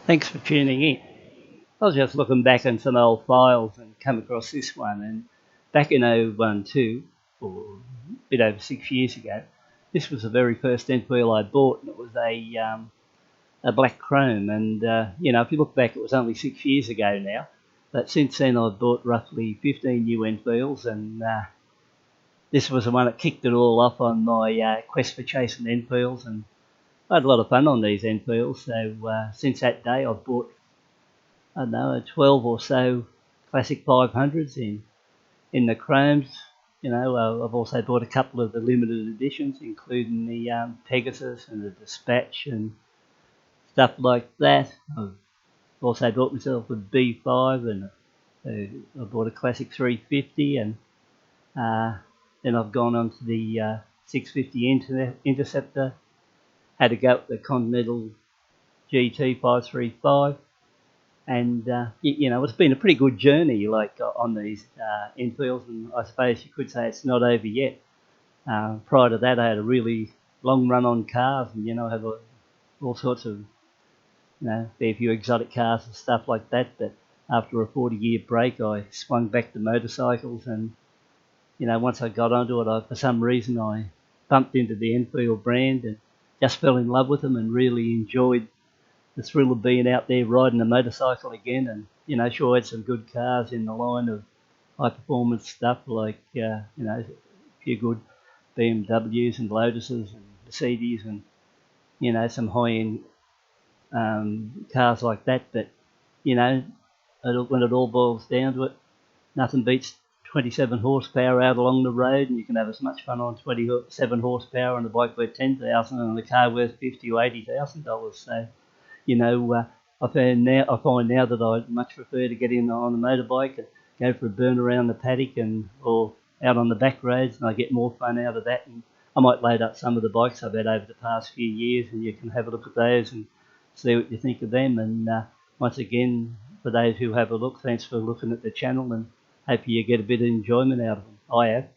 Thanks for tuning in. I was just looking back on some old files and come across this one. And back in 012, or a bit over 6 years ago, this was the very first Enfield I bought, and it was a black chrome. And if you look back, it was only 6 years ago now. But since then, I've bought roughly 15 new Enfields, and this was the one that kicked it all off on my quest for chasing Enfields. And I had a lot of fun on these Enfields. So since that day, I've bought, I don't know, 12 or so classic 500s in the chromes. I've also bought a couple of the limited editions, including the Pegasus and the Dispatch and stuff like that. I've also bought myself a B5, and I bought a classic 350, and then I've gone on to the 650 Interceptor. Had to go at the Continental GT 535. And it's been a pretty good journey, on these Enfields, and I suppose you could say it's not over yet. Prior to that, I had a really long run on cars, and I have all sorts of, fair few exotic cars and stuff like that. But after a 40-year break, I swung back to motorcycles, and once I got onto it, for some reason I bumped into the Enfield brand and just fell in love with them and really enjoyed the thrill of being out there riding a motorcycle again. And sure, had some good cars in the line of high performance stuff, like a few good BMWs and Lotuses and Mercedes, and some high end cars like that. But when it all boils down to it, nothing beats 27 horsepower out along the road, and you can have as much fun on 27 horsepower on a bike worth $10,000 and a car worth $50,000 or $80,000. So I find now that I much prefer to get in on a motorbike and go for a burn around the paddock or out on the back roads, and I get more fun out of that. And I might load up some of the bikes I've had over the past few years, and you can have a look at those and see what you think of them. And once again, for those who have a look, thanks for looking at the channel, and hope you get a bit of enjoyment out of them. I have.